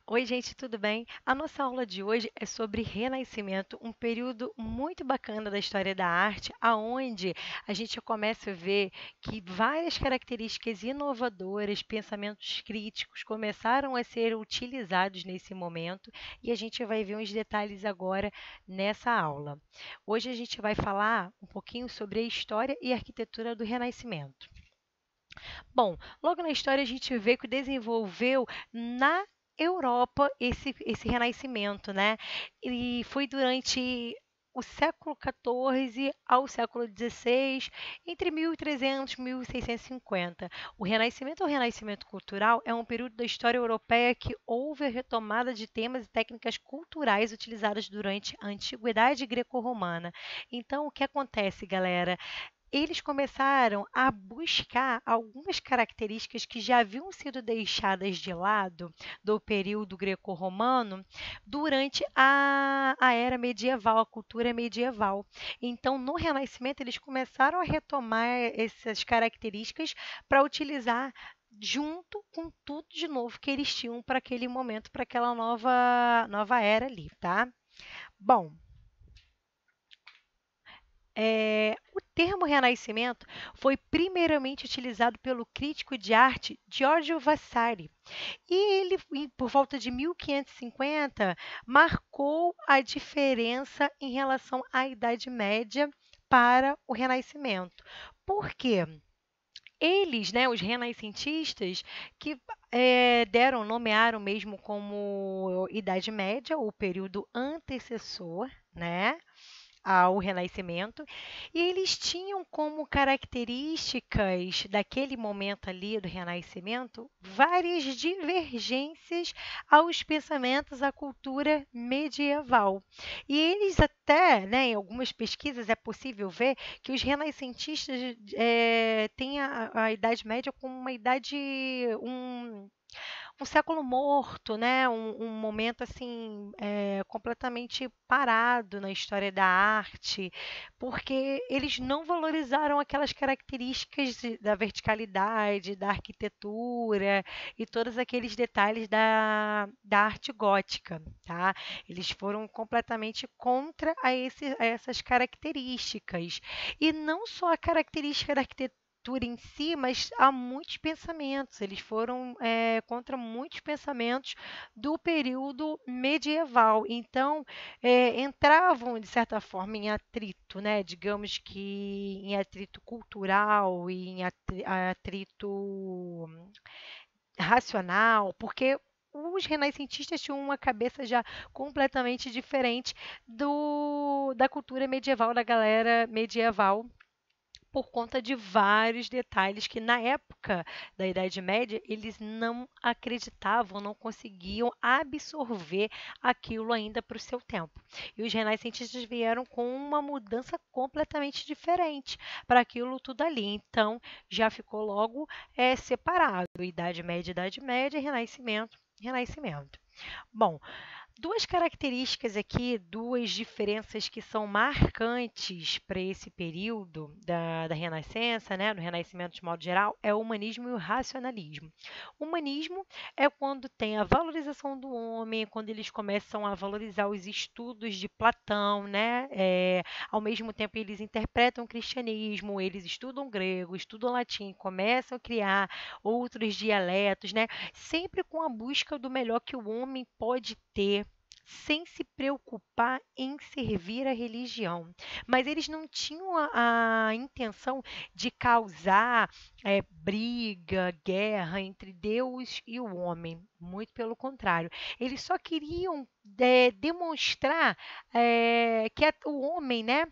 Oi, gente, tudo bem? A nossa aula de hoje é sobre Renascimento, um período muito bacana da história da arte, aonde a gente começa a ver que várias características inovadoras, pensamentos críticos começaram a ser utilizados nesse momento, e a gente vai ver uns detalhes agora nessa aula. Hoje a gente vai falar um pouquinho sobre a história e arquitetura do Renascimento. Bom, logo na história a gente vê que desenvolveu na Europa esse renascimento, né? E foi durante o século XIV ao século XVI, entre 1300 e 1650. O Renascimento ou Renascimento cultural é um período da história europeia que houve a retomada de temas e técnicas culturais utilizadas durante a antiguidade greco-romana. Então, o que acontece, galera? Eles começaram a buscar algumas características que já haviam sido deixadas de lado do período greco-romano durante a era medieval, a cultura medieval. Então, no Renascimento, eles começaram a retomar essas características para utilizar junto com tudo de novo que eles tinham para aquele momento, para aquela nova era ali, tá? Bom, o termo Renascimento foi primeiramente utilizado pelo crítico de arte Giorgio Vasari, e ele, por volta de 1550, marcou a diferença em relação à Idade Média para o Renascimento. Por quê? Eles, né, os renascentistas, que nomearam mesmo como Idade Média, o período antecessor, né, ao Renascimento, e eles tinham como características daquele momento ali do Renascimento várias divergências aos pensamentos, à cultura medieval. E eles até, né, em algumas pesquisas é possível ver que os renascentistas têm a Idade Média como uma idade, um século morto, né? Um momento assim completamente parado na história da arte, porque eles não valorizaram aquelas características da verticalidade, da arquitetura e todos aqueles detalhes da arte gótica, tá? Eles foram completamente contra a essas características. E não só a característica da arquitetura em si, mas há muitos pensamentos. Eles foram contra muitos pensamentos do período medieval. Então, entravam, de certa forma, em atrito, né? Digamos que em atrito cultural e em atrito racional, porque os renascentistas tinham uma cabeça já completamente diferente da cultura medieval, da galera medieval, por conta de vários detalhes que na época da Idade Média eles não acreditavam, não conseguiam absorver aquilo ainda para o seu tempo. E os renascentistas vieram com uma mudança completamente diferente para aquilo tudo ali. Então já ficou logo separado: Idade Média, Renascimento, Renascimento. Bom, duas características aqui, duas diferenças que são marcantes para esse período da Renascença, né, do Renascimento de modo geral, é o humanismo e o racionalismo. O humanismo é quando tem a valorização do homem, quando eles começam a valorizar os estudos de Platão, né? Ao mesmo tempo eles interpretam o cristianismo, eles estudam grego, estudam latim, começam a criar outros dialetos, né? Sempre com a busca do melhor que o homem pode ter, sem se preocupar em servir a religião. Mas eles não tinham a intenção de causar briga, guerra entre Deus e o homem. Muito pelo contrário. Eles só queriam demonstrar o homem, né?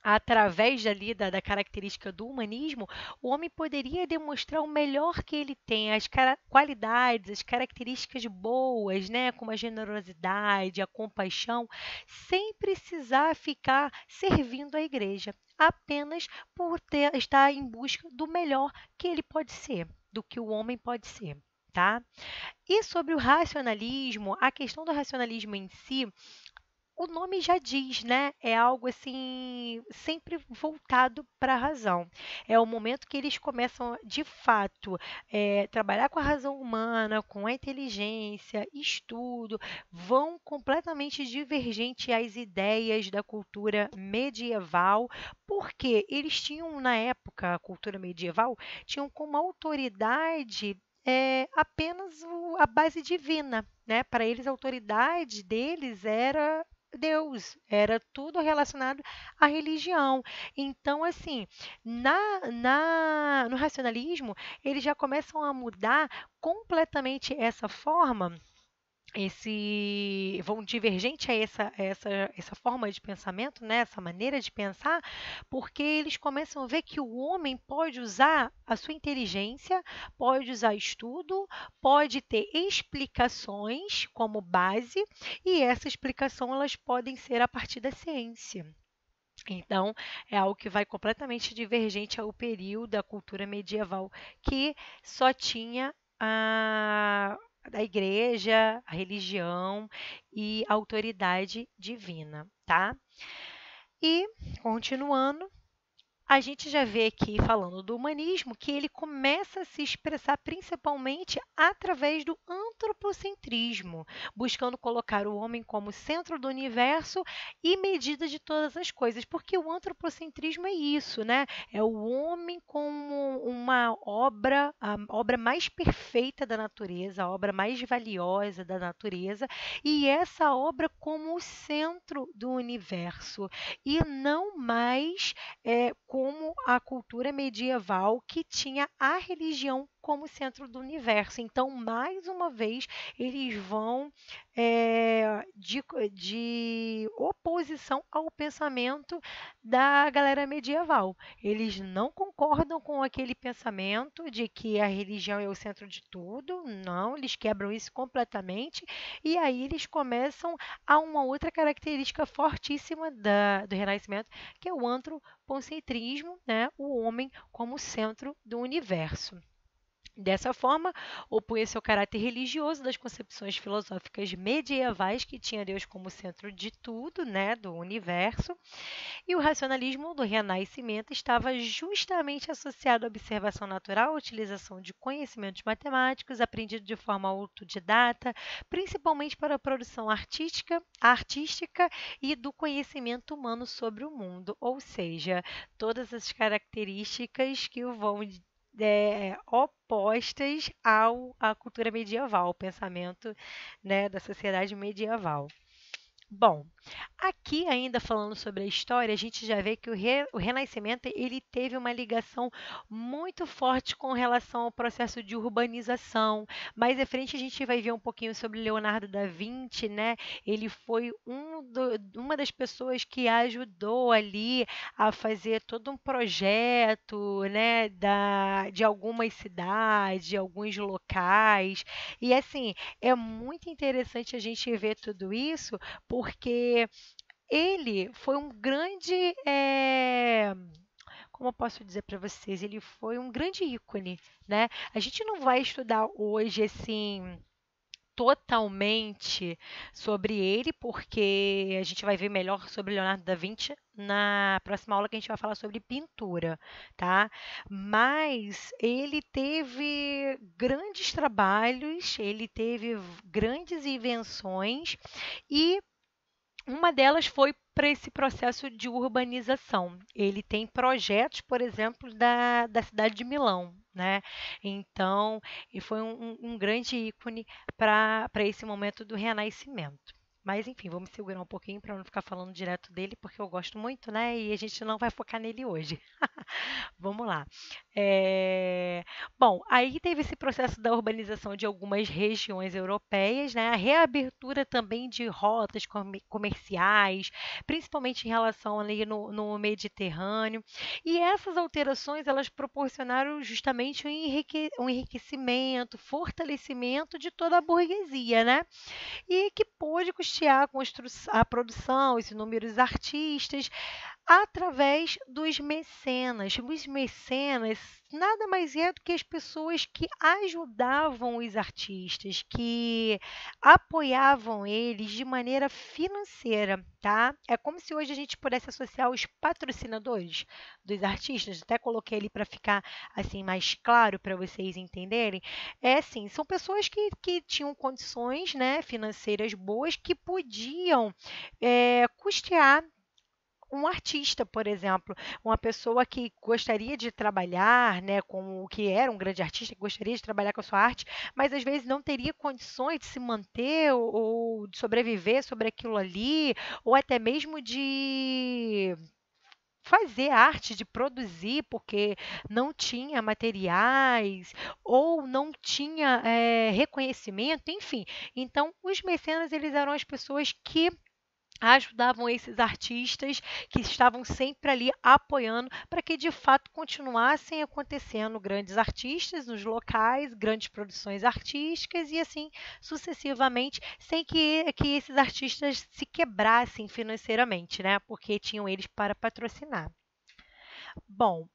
Através dali da característica do humanismo, o homem poderia demonstrar o melhor que ele tem, as qualidades, as características boas, né, como a generosidade, a compaixão, sem precisar ficar servindo a igreja, apenas por estar em busca do melhor que ele pode ser, do que o homem pode ser. Tá? E sobre o racionalismo, a questão do racionalismo em si, o nome já diz, né? É algo assim, sempre voltado para a razão. É o momento que eles começam, de fato, trabalhar com a razão humana, com a inteligência, estudo, vão completamente divergente às ideias da cultura medieval, porque eles tinham, na época, a cultura medieval, tinham como autoridade apenas a base divina, né? Para eles, a autoridade deles era Deus, era tudo relacionado à religião. Então, assim, no racionalismo, eles já começam a mudar completamente essa forma, vão divergente a essa forma de pensamento, né, essa maneira de pensar, porque eles começam a ver que o homem pode usar a sua inteligência, pode usar estudo, pode ter explicações como base, e essa explicação elas podem ser a partir da ciência. Então, é algo que vai completamente divergente ao período da cultura medieval, que só tinha a igreja, a religião e a autoridade divina, tá? E, continuando, a gente já vê aqui, falando do humanismo, que ele começa a se expressar principalmente através do antropocentrismo, buscando colocar o homem como centro do universo e medida de todas as coisas, porque o antropocentrismo é isso, né? É o homem como uma obra, a obra mais perfeita da natureza, a obra mais valiosa da natureza, e essa obra como o centro do universo, e não mais como a cultura medieval que tinha a religião como centro do universo. Então, mais uma vez, eles vão de oposição ao pensamento da galera medieval. Eles não concordam com aquele pensamento de que a religião é o centro de tudo, não, eles quebram isso completamente, e aí eles começam a uma outra característica fortíssima do Renascimento, que é o antropocentrismo, né? O homem como centro do universo. Dessa forma, opunha-se ao caráter religioso das concepções filosóficas medievais, que tinha Deus como centro de tudo, né, do universo, e o racionalismo do Renascimento estava justamente associado à observação natural, à utilização de conhecimentos matemáticos aprendidos de forma autodidata, principalmente para a produção artística e do conhecimento humano sobre o mundo, ou seja, todas as características que vão opostas à cultura medieval, ao pensamento, né, da sociedade medieval. Bom, aqui ainda falando sobre a história, a gente já vê que o Renascimento ele teve uma ligação muito forte com relação ao processo de urbanização. Mais à frente a gente vai ver um pouquinho sobre Leonardo da Vinci, né? Ele foi uma das pessoas que ajudou ali a fazer todo um projeto, né, de algumas cidades, de alguns locais. E assim, é muito interessante a gente ver tudo isso porque ele foi um grande, como eu posso dizer para vocês, ele foi um grande ícone, né? A gente não vai estudar hoje assim totalmente sobre ele, porque a gente vai ver melhor sobre Leonardo da Vinci na próxima aula que a gente vai falar sobre pintura, tá? Mas ele teve grandes trabalhos, ele teve grandes invenções e uma delas foi para esse processo de urbanização. Ele tem projetos, por exemplo, da cidade de Milão, né? Então, ele foi um grande ícone para esse momento do Renascimento. Mas, enfim, vamos segurar um pouquinho para não ficar falando direto dele, porque eu gosto muito, né? E a gente não vai focar nele hoje. Vamos lá. É, Bom, aí teve esse processo da urbanização de algumas regiões europeias, né? A reabertura também de rotas comerciais, principalmente em relação ali no Mediterrâneo. E essas alterações, elas proporcionaram justamente um enriquecimento, fortalecimento de toda a burguesia, né? E que pôde custear a produção, os inúmeros artistas, através dos mecenas. Os mecenas nada mais é do que as pessoas que ajudavam os artistas, que apoiavam eles de maneira financeira, tá? É como se hoje a gente pudesse associar os patrocinadores dos artistas, até coloquei ali para ficar assim mais claro para vocês entenderem. É assim, são pessoas que tinham condições, né, financeiras boas que podiam custear um artista, por exemplo, uma pessoa que gostaria de trabalhar, né, com o que era um grande artista, que gostaria de trabalhar com a sua arte, mas às vezes não teria condições de se manter ou de sobreviver sobre aquilo ali, ou até mesmo de fazer arte, de produzir, porque não tinha materiais ou não tinha reconhecimento, enfim. Então, os mecenas eles eram as pessoas que ajudavam esses artistas que estavam sempre ali apoiando para que de fato continuassem acontecendo grandes artistas nos locais, grandes produções artísticas e assim sucessivamente, sem que esses artistas se quebrassem financeiramente, né? Porque tinham eles para patrocinar. Bom,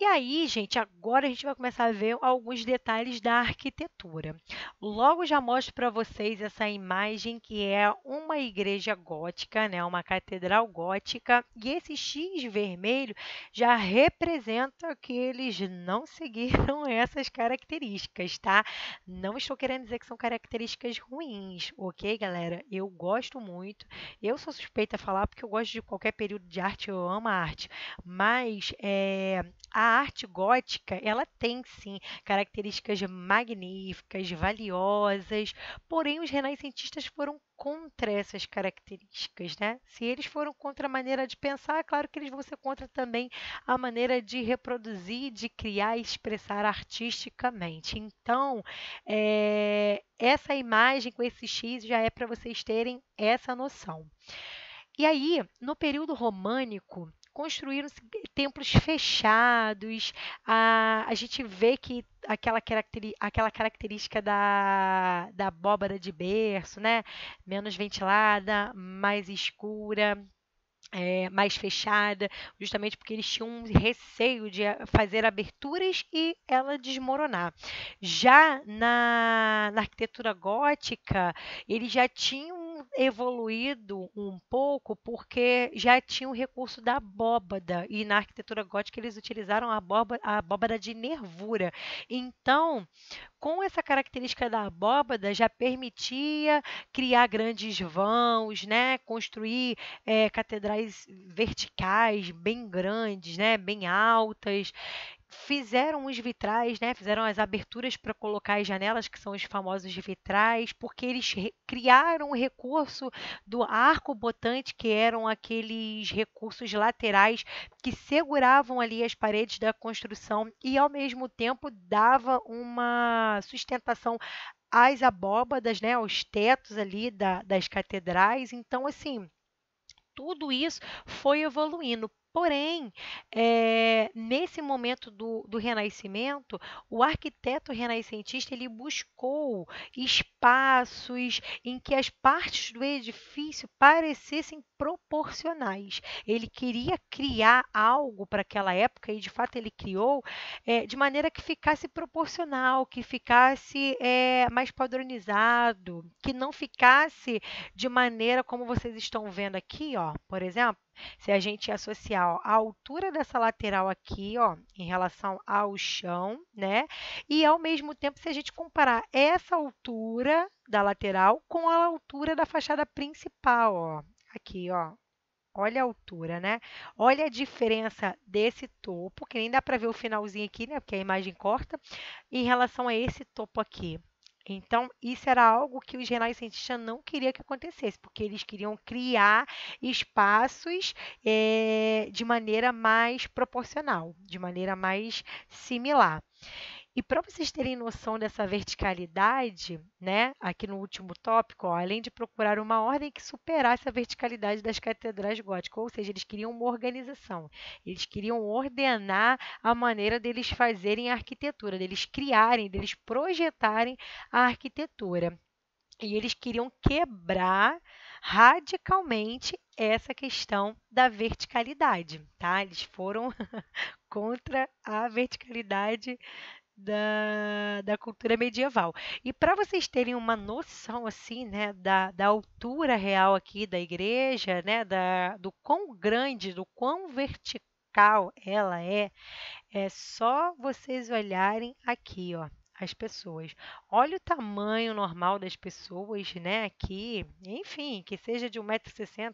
e aí, gente, agora a gente vai começar a ver alguns detalhes da arquitetura. Logo já mostro para vocês essa imagem que é uma igreja gótica, né, uma catedral gótica, e esse X vermelho já representa que eles não seguiram essas características, tá? Não estou querendo dizer que são características ruins, ok, galera? Eu gosto muito. Eu sou suspeita a falar porque eu gosto de qualquer período de arte, eu amo a arte. Mas a arte gótica, ela tem sim características magníficas, valiosas, porém os renascentistas foram contra essas características, né? Se eles foram contra a maneira de pensar, é claro que eles vão ser contra também a maneira de reproduzir, de criar e expressar artisticamente. Então, essa imagem com esse X já é para vocês terem essa noção. E aí, no período românico, construíram-se templos fechados. A gente vê que aquela característica da abóbada de berço, né? Menos ventilada, mais escura, mais fechada, justamente porque eles tinham um receio de fazer aberturas e ela desmoronar. Já na arquitetura gótica, eles já tinham evoluído um pouco porque já tinha o recurso da abóbada e na arquitetura gótica eles utilizaram a abóbada de nervura. Então, com essa característica da abóbada, já permitia criar grandes vãos, né? Construir catedrais verticais, bem grandes, né? Bem altas. Fizeram os vitrais, né? Fizeram as aberturas para colocar as janelas, que são os famosos vitrais, porque eles criaram o recurso do arco botante, que eram aqueles recursos laterais que seguravam ali as paredes da construção e, ao mesmo tempo, dava uma sustentação às abóbadas, né? Aos tetos ali das catedrais. Então, assim, tudo isso foi evoluindo. Porém, nesse momento do Renascimento, o arquiteto renascentista ele buscou espaços em que as partes do edifício parecessem proporcionais. Ele queria criar algo para aquela época e, de fato, ele criou de maneira que ficasse proporcional, que ficasse mais padronizado, que não ficasse de maneira como vocês estão vendo aqui, ó, por exemplo, se a gente associar ó, a altura dessa lateral aqui, ó, em relação ao chão, né? E ao mesmo tempo, se a gente comparar essa altura da lateral com a altura da fachada principal, ó, aqui, ó. Olha a altura, né? Olha a diferença desse topo, que nem dá para ver o finalzinho aqui, né? Porque a imagem corta, em relação a esse topo aqui. Então, isso era algo que os renascentistas não queriam que acontecesse, porque eles queriam criar espaços de maneira mais proporcional, de maneira mais similar. E para vocês terem noção dessa verticalidade, né, aqui no último tópico, ó, além de procurar uma ordem que superasse a verticalidade das catedrais góticas, ou seja, eles queriam uma organização, eles queriam ordenar a maneira deles fazerem a arquitetura, deles criarem, deles projetarem a arquitetura. E eles queriam quebrar radicalmente essa questão da verticalidade, tá? Eles foram contra a verticalidade da cultura medieval. E para vocês terem uma noção assim, né, da altura real aqui da igreja, né, do quão grande, do quão vertical ela é só vocês olharem aqui, ó, as pessoas. Olha o tamanho normal das pessoas, né? Aqui, enfim, que seja de 1,60 m,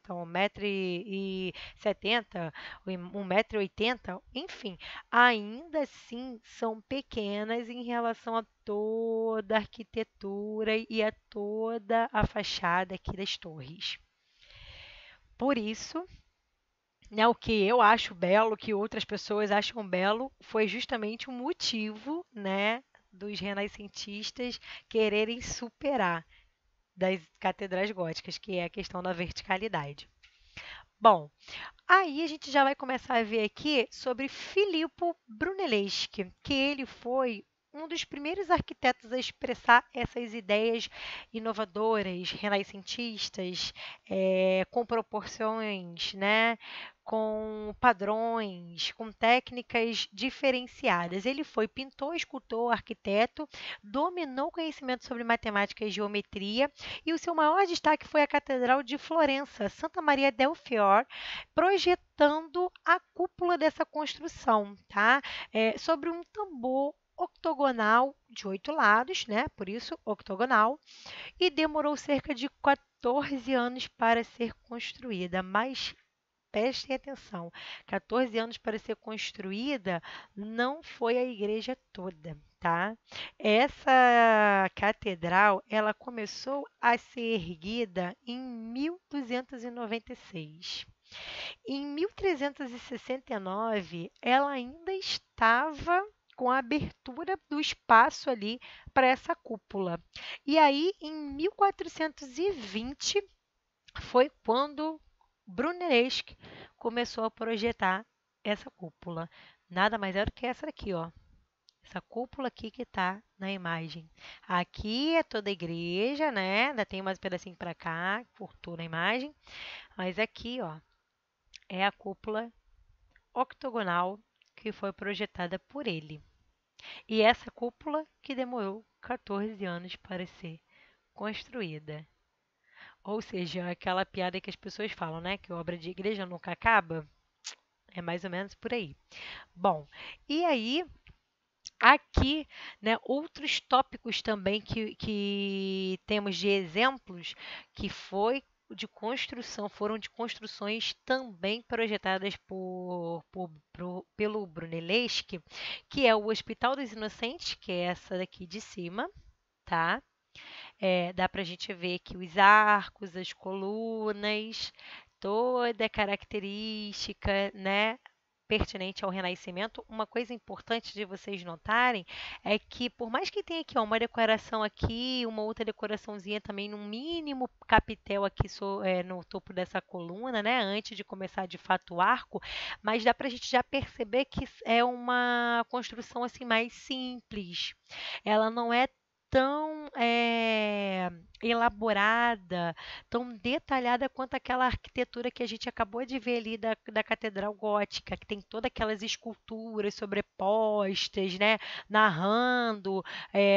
1,70 m, 1,80 m, enfim, ainda assim são pequenas em relação a toda a arquitetura e a toda a fachada aqui das torres. Por isso, né, o que eu acho belo, que outras pessoas acham belo, foi justamente o motivo, né, dos renascentistas quererem superar das catedrais góticas, que é a questão da verticalidade. Bom, aí a gente já vai começar a ver aqui sobre Filippo Brunelleschi, que ele foi um dos primeiros arquitetos a expressar essas ideias inovadoras, renascentistas, com proporções, né, com padrões, com técnicas diferenciadas. Ele foi pintor, escultor, arquiteto, dominou o conhecimento sobre matemática e geometria, e o seu maior destaque foi a Catedral de Florença, Santa Maria del Fiore, projetando a cúpula dessa construção, tá? Sobre um tambor octogonal de 8 lados, né? Por isso octogonal, e demorou cerca de 14 anos para ser construída. Mas prestem atenção, 14 anos para ser construída não foi a igreja toda, tá? Essa catedral, ela começou a ser erguida em 1296. Em 1369, ela ainda estava com a abertura do espaço ali para essa cúpula. E aí, em 1420, foi quando Brunelleschi começou a projetar essa cúpula. Nada mais é do que essa aqui, ó. Essa cúpula aqui que está na imagem. Aqui é toda a igreja, né? Ainda tem mais um pedacinho para cá, cortou na imagem. Mas aqui, ó, é a cúpula octogonal que foi projetada por ele. E essa cúpula que demorou 14 anos para ser construída. Ou seja, aquela piada que as pessoas falam, né? Que obra de igreja nunca acaba. É mais ou menos por aí. Bom, e aí, aqui, né, outros tópicos também que temos de exemplos que foram de construções também projetadas pelo Brunelleschi, que é o Hospital dos Inocentes, que é essa daqui de cima, tá? Dá para a gente ver aqui os arcos, as colunas, toda a característica, né, pertinente ao Renascimento. Uma coisa importante de vocês notarem é que, por mais que tenha aqui ó, uma decoração aqui, uma outra decoraçãozinha também, no mínimo capitel aqui no topo dessa coluna, né, antes de começar de fato o arco, mas dá para a gente já perceber que é uma construção assim mais simples. Ela não é tão elaborada, tão detalhada quanto aquela arquitetura que a gente acabou de ver ali da Catedral Gótica, que tem todas aquelas esculturas sobrepostas, né, narrando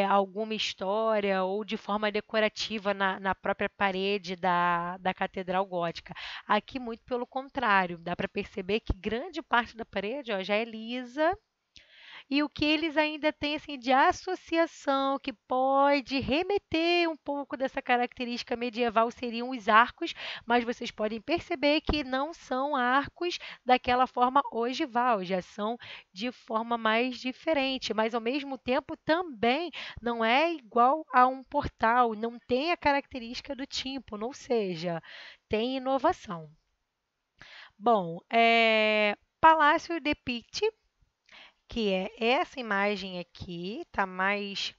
alguma história ou de forma decorativa na própria parede da Catedral Gótica. Aqui, muito pelo contrário, dá para perceber que grande parte da parede ó, já é lisa e o que eles ainda têm assim de associação que pode remeter um pouco dessa característica medieval seriam os arcos, mas vocês podem perceber que não são arcos daquela forma ogival, já são de forma mais diferente, mas ao mesmo tempo também não é igual a um portal, não tem a característica do tímpano, ou seja, tem inovação. Bom, Palácio de Pitti, que é essa imagem aqui, tá mais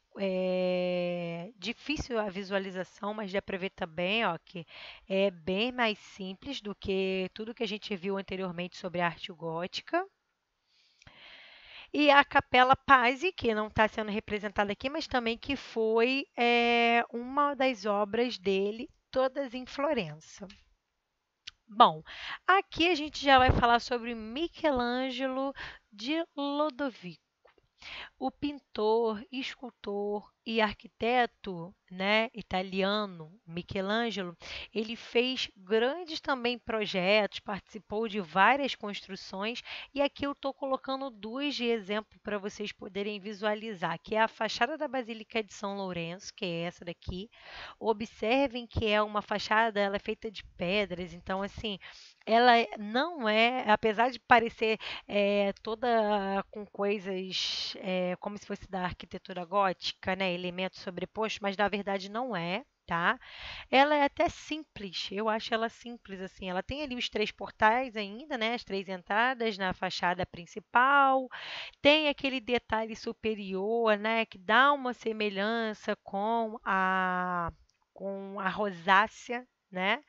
difícil a visualização, mas dá para ver também, ó, que é bem mais simples do que tudo que a gente viu anteriormente sobre a arte gótica. E a Capela Pazzi, que não está sendo representada aqui, mas também que foi uma das obras dele, todas em Florença. Bom, aqui a gente já vai falar sobre Michelangelo de Lodovico. O pintor, escultor e arquiteto, né, italiano Michelangelo, ele fez grandes também projetos, participou de várias construções e aqui eu estou colocando duas de exemplo para vocês poderem visualizar, que é a fachada da Basílica de São Lourenço, que é essa daqui. Observem que é uma fachada, ela é feita de pedras, então assim, não é, apesar de parecer toda com coisas como se fosse da arquitetura gótica, né? Elementos sobrepostos, mas na verdade não é, tá? Ela é até simples, eu acho ela simples assim. Ela tem ali os três portais ainda, né? As três entradas na fachada principal, tem aquele detalhe superior, né? Que dá uma semelhança com a rosácea, né?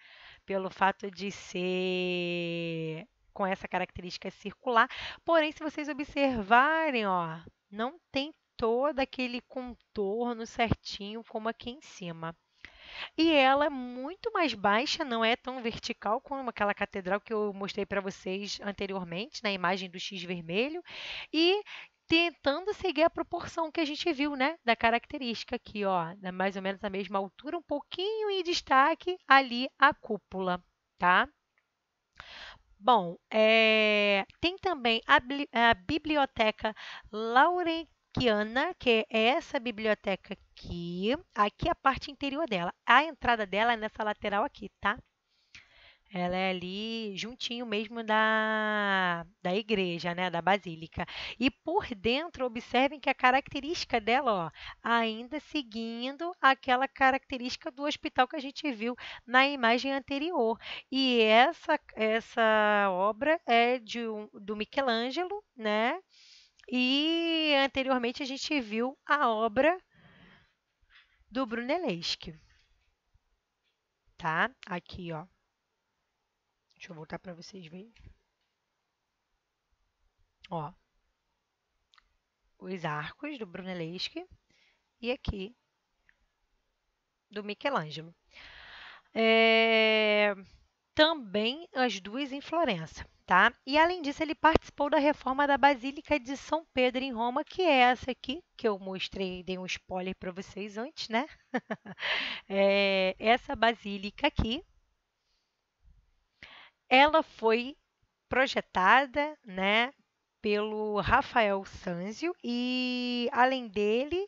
Pelo fato de ser com essa característica circular. Porém, se vocês observarem, ó, não tem todo aquele contorno certinho como aqui em cima. E ela é muito mais baixa, não é tão vertical como aquela catedral que eu mostrei para vocês anteriormente, na imagem do X vermelho. E tentando seguir a proporção que a gente viu, né? Da característica aqui, ó, mais ou menos a mesma altura, um pouquinho em destaque ali a cúpula, tá? Bom, tem também a Biblioteca Laurentiana, que é essa biblioteca aqui. Aqui é a parte interior dela. A entrada dela é nessa lateral aqui, tá? Ela é ali juntinho mesmo da igreja, né, da basílica. E por dentro, observem que a característica dela, ó, ainda seguindo aquela característica do hospital que a gente viu na imagem anterior. E essa obra é do Michelangelo, né? E anteriormente a gente viu a obra do Brunelleschi, tá? Aqui, ó. Deixa eu voltar para vocês verem. Ó, os arcos do Brunelleschi e aqui do Michelangelo. É, também as duas em Florença, tá? E além disso, ele participou da reforma da Basílica de São Pedro em Roma, que é essa aqui, que eu mostrei, dei um spoiler para vocês antes, né? Essa basílica aqui, ela foi projetada, né, pelo Rafael Sanzio e além dele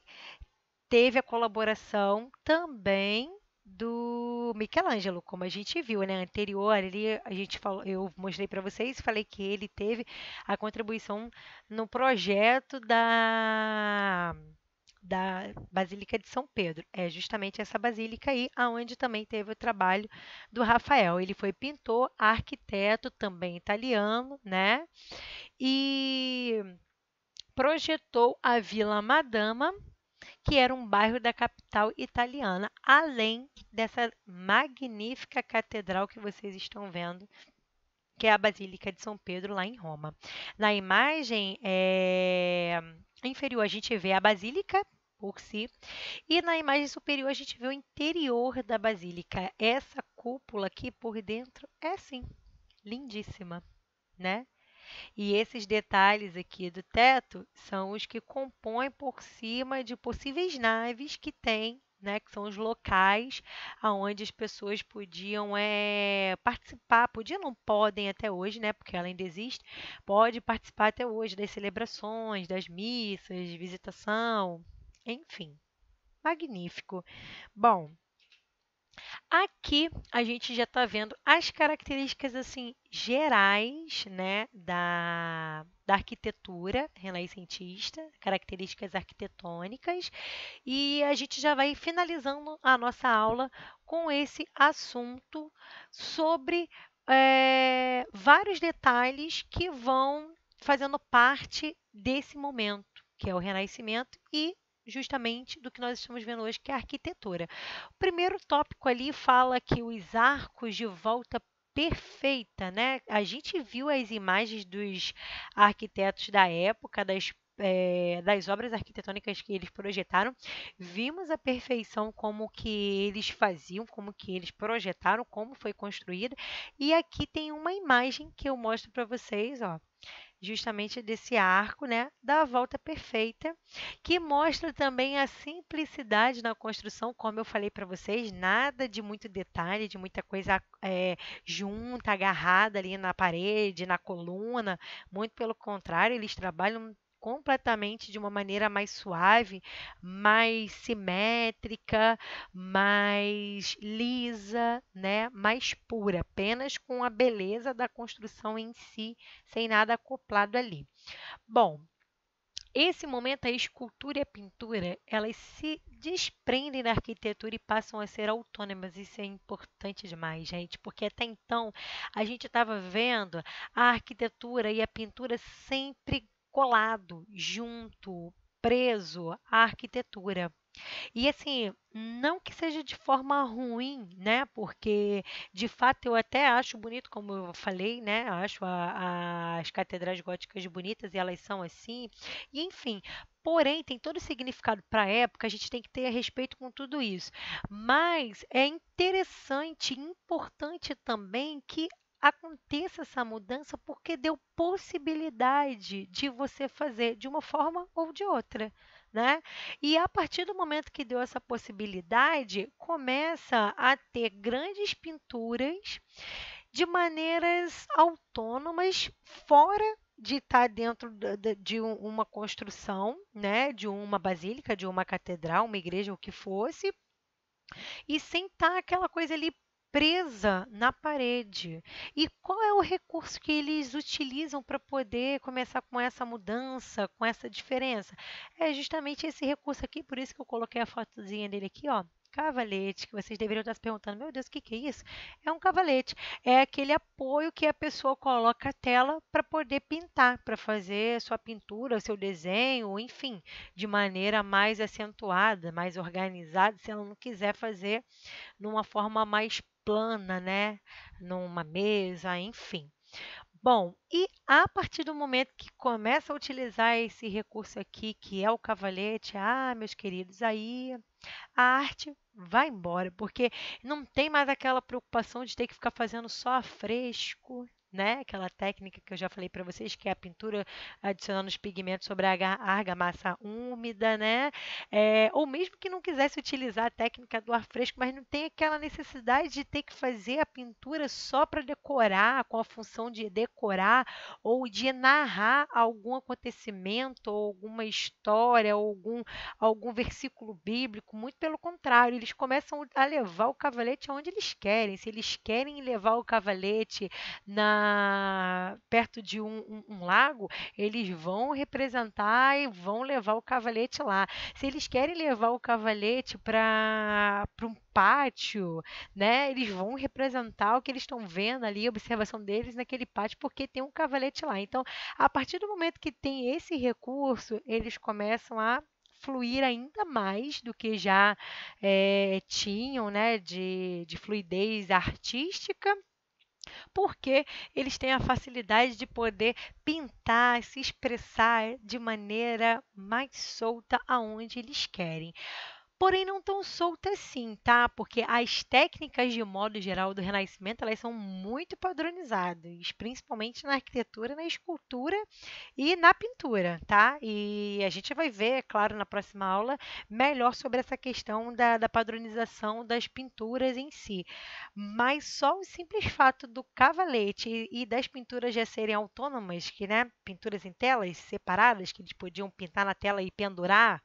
teve a colaboração também do Michelangelo, como a gente viu, né? Anterior, ali a gente falou, eu mostrei para vocês, falei que ele teve a contribuição no projeto da Basílica de São Pedro. É justamente essa basílica aí, aonde também teve o trabalho do Rafael. Ele foi pintor, arquiteto, também italiano, né? E projetou a Vila Madama, que era um bairro da capital italiana, além dessa magnífica catedral que vocês estão vendo, que é a Basílica de São Pedro, lá em Roma. Na imagem inferior, a gente vê a Basílica por si, e na imagem superior, a gente vê o interior da Basílica. Essa cúpula aqui por dentro é, sim, lindíssima, né? E esses detalhes aqui do teto são os que compõem por cima de possíveis naves que tem, né, que são os locais aonde as pessoas podiam participar, podiam, não podem até hoje, né, porque ela ainda existe, pode participar até hoje das celebrações, das missas, de visitação, enfim, magnífico. Bom, aqui a gente já está vendo as características assim gerais, né, da arquitetura renascentista, características arquitetônicas, e a gente já vai finalizando a nossa aula com esse assunto sobre vários detalhes que vão fazendo parte desse momento, que é o Renascimento e justamente do que nós estamos vendo hoje, que é a arquitetura. O primeiro tópico ali fala que os arcos de volta perfeita, né? A gente viu as imagens dos arquitetos da época, das obras arquitetônicas que eles projetaram, vimos a perfeição como que eles faziam, como que eles projetaram, como foi construída. E aqui tem uma imagem que eu mostro para vocês, ó, justamente desse arco, né, da volta perfeita, que mostra também a simplicidade na construção, como eu falei para vocês, nada de muito detalhe, de muita coisa junta, agarrada ali na parede, na coluna, muito pelo contrário, eles trabalham completamente de uma maneira mais suave, mais simétrica, mais lisa, né, mais pura, apenas com a beleza da construção em si sem nada acoplado ali. Bom, esse momento a escultura e a pintura, elas se desprendem da arquitetura e passam a ser autônomas. Isso é importante demais, gente, porque até então a gente estava vendo a arquitetura e a pintura sempre colado, junto, preso à arquitetura. E assim, não que seja de forma ruim, né? Porque de fato eu até acho bonito, como eu falei, né? Acho as catedrais góticas bonitas e elas são assim. E enfim, porém tem todo o significado para a época, a gente tem que ter respeito com tudo isso. Mas é interessante, importante também que aconteça essa mudança porque deu possibilidade de você fazer de uma forma ou de outra, né? E a partir do momento que deu essa possibilidade, começa a ter grandes pinturas de maneiras autônomas, fora de estar dentro de uma construção, né, de uma basílica, de uma catedral, uma igreja, o que fosse, e sem estar aquela coisa ali presa na parede. E qual é o recurso que eles utilizam para poder começar com essa mudança, com essa diferença? É justamente esse recurso aqui, por isso que eu coloquei a fotozinha dele aqui, ó. Cavalete, que vocês deveriam estar se perguntando, meu Deus, o que que é isso? É um cavalete. É aquele apoio que a pessoa coloca a tela para poder pintar, para fazer sua pintura, seu desenho, enfim, de maneira mais acentuada, mais organizada, se ela não quiser fazer numa forma mais plana, né? Numa mesa, enfim. Bom, e a partir do momento que começa a utilizar esse recurso aqui, que é o cavalete, meus queridos, aí a arte vai embora, porque não tem mais aquela preocupação de ter que ficar fazendo só a fresco, né? Aquela técnica que eu já falei para vocês, que é a pintura adicionando os pigmentos sobre a argamassa úmida, né? Ou mesmo que não quisesse utilizar a técnica do ar fresco, mas não tem aquela necessidade de ter que fazer a pintura só para decorar, com a função de decorar ou de narrar algum acontecimento, ou alguma história, ou algum versículo bíblico, muito pelo contrário, eles começam a levar o cavalete aonde eles querem. Se eles querem levar o cavalete perto de um lago, eles vão representar e vão levar o cavalete lá. Se eles querem levar o cavalete para um pátio, né, eles vão representar o que eles estão vendo ali, a observação deles naquele pátio, porque tem um cavalete lá. Então, a partir do momento que tem esse recurso, eles começam a fluir ainda mais do que já tinham, né, de fluidez artística, porque eles têm a facilidade de poder pintar, se expressar de maneira mais solta aonde eles querem. Porém, não tão solta assim, tá? Porque as técnicas, de modo geral, do Renascimento, elas são muito padronizadas, principalmente na arquitetura, na escultura e na pintura, tá? E a gente vai ver, é claro, na próxima aula, melhor sobre essa questão da padronização das pinturas em si. Mas só o simples fato do cavalete e das pinturas já serem autônomas, que, né, pinturas em telas separadas, que eles podiam pintar na tela e pendurar,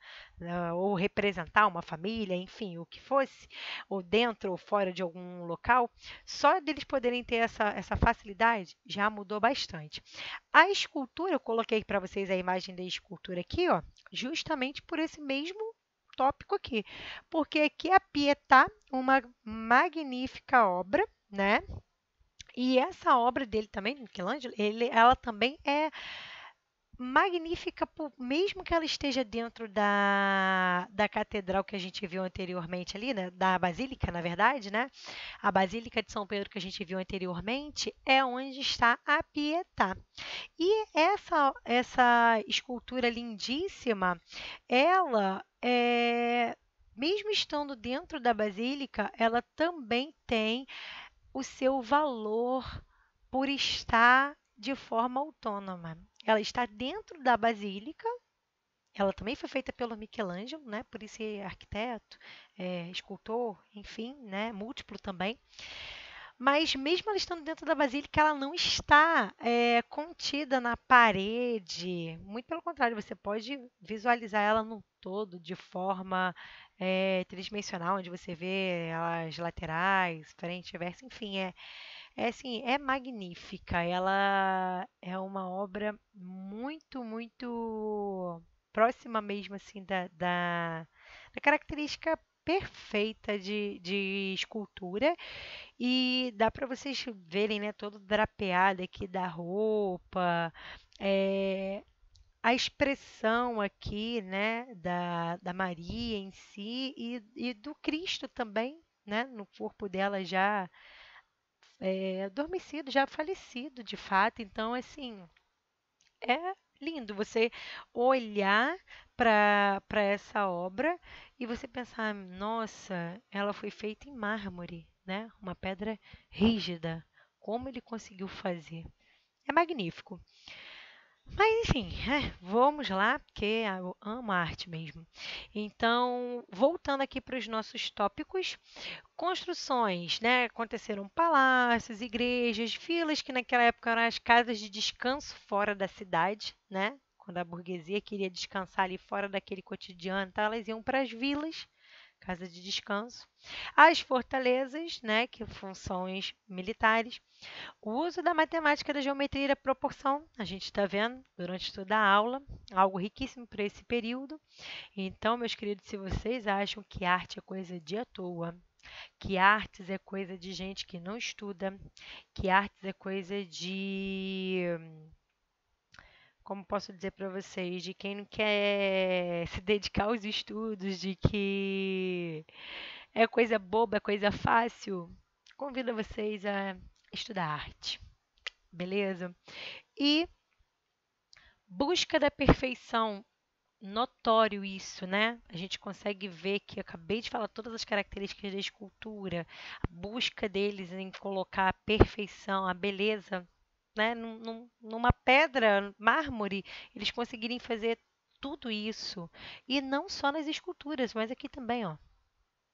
ou representar uma família, enfim, o que fosse, ou dentro ou fora de algum local, só deles poderem ter essa facilidade já mudou bastante. A escultura, eu coloquei para vocês a imagem da escultura aqui, ó, justamente por esse mesmo tópico aqui, porque aqui a Pietà, uma magnífica obra, né? E essa obra dele também, Michelangelo, ela também é magnífica, mesmo que ela esteja dentro da catedral que a gente viu anteriormente ali, né? Da Basílica, na verdade, né? A Basílica de São Pedro que a gente viu anteriormente é onde está a Pietà. E essa escultura lindíssima, ela mesmo estando dentro da Basílica, ela também tem o seu valor por estar de forma autônoma. Ela está dentro da Basílica, ela também foi feita pelo Michelangelo, né? Por isso é arquiteto, escultor, enfim, né? Múltiplo também. Mas mesmo ela estando dentro da basílica, ela não está contida na parede. Muito pelo contrário, você pode visualizar ela no todo de forma tridimensional, onde você vê as laterais, frente, verso, enfim, assim, é magnífica. Ela é uma obra muito, muito próxima mesmo assim da característica perfeita de escultura e dá para vocês verem, né, todo drapeado aqui da roupa, é, a expressão aqui, né, da Maria em si e do Cristo também, né, no corpo dela já adormecido, já falecido de fato. Então, assim, é lindo você olhar para essa obra e você pensar, nossa, ela foi feita em mármore, né? Uma pedra rígida. Como ele conseguiu fazer? É magnífico. Mas enfim, vamos lá, porque eu amo a arte mesmo. Então, voltando aqui para os nossos tópicos, construções, né? Aconteceram palácios, igrejas, vilas que naquela época eram as casas de descanso fora da cidade, né? Quando a burguesia queria descansar ali fora daquele cotidiano, então elas iam para as vilas, casa de descanso. As fortalezas, né? Que funções militares. O uso da matemática, da geometria e da proporção, a gente está vendo durante toda a aula, algo riquíssimo para esse período. Então, meus queridos, se vocês acham que arte é coisa de à toa, que artes é coisa de gente que não estuda, que artes é coisa de, como posso dizer para vocês, de quem não quer se dedicar aos estudos, de que é coisa boba, é coisa fácil, convido vocês a estudar arte, beleza? E busca da perfeição, notório isso, né? A gente consegue ver que eu acabei de falar todas as características da escultura, a busca deles em colocar a perfeição, a beleza, né? Numa pedra, mármore, eles conseguirem fazer tudo isso. E não só nas esculturas, mas aqui também, ó.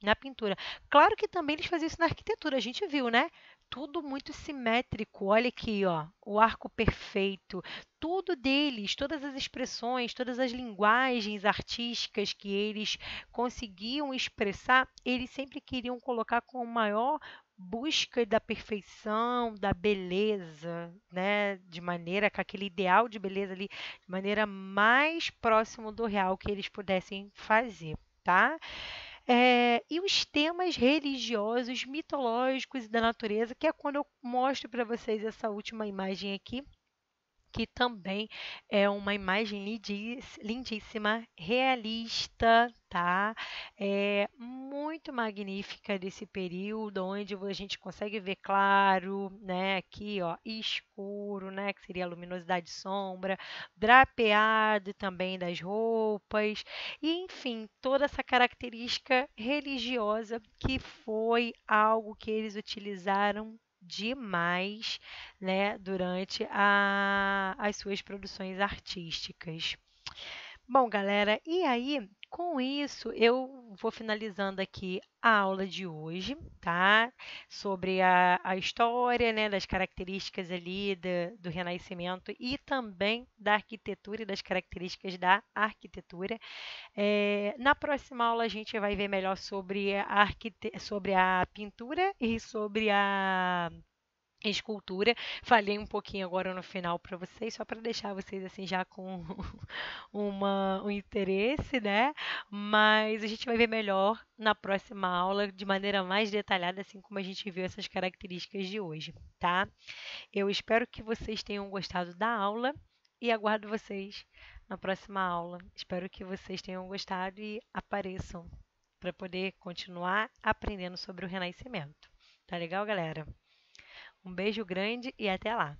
Na pintura. Claro que também eles faziam isso na arquitetura, a gente viu, né? Tudo muito simétrico. Olha aqui, ó, o arco perfeito. Tudo deles, todas as expressões, todas as linguagens artísticas que eles conseguiam expressar, eles sempre queriam colocar com maior busca da perfeição, da beleza, né? De maneira com aquele ideal de beleza ali, de maneira mais próximo do real que eles pudessem fazer, tá? E os temas religiosos, mitológicos e da natureza, que é quando eu mostro para vocês essa última imagem aqui, que também é uma imagem lindíssima, realista, tá? É muito magnífica desse período, onde a gente consegue ver claro, né? Aqui, ó, escuro, né? Que seria a luminosidade e sombra, drapeado também das roupas, e enfim, toda essa característica religiosa que foi algo que eles utilizaram demais, né, durante as suas produções artísticas. Bom, galera, e aí, com isso, eu vou finalizando aqui a aula de hoje, tá? Sobre a história, né, das características ali do Renascimento e também da arquitetura e das características da arquitetura. Na próxima aula, a gente vai ver melhor sobre sobre a pintura e sobre a escultura. Falei um pouquinho agora no final para vocês, só para deixar vocês assim já com um interesse, né? Mas a gente vai ver melhor na próxima aula, de maneira mais detalhada, assim como a gente viu essas características de hoje, tá? Eu espero que vocês tenham gostado da aula e aguardo vocês na próxima aula. Espero que vocês tenham gostado e apareçam para poder continuar aprendendo sobre o renascimento. Tá legal, galera? Um beijo grande e até lá!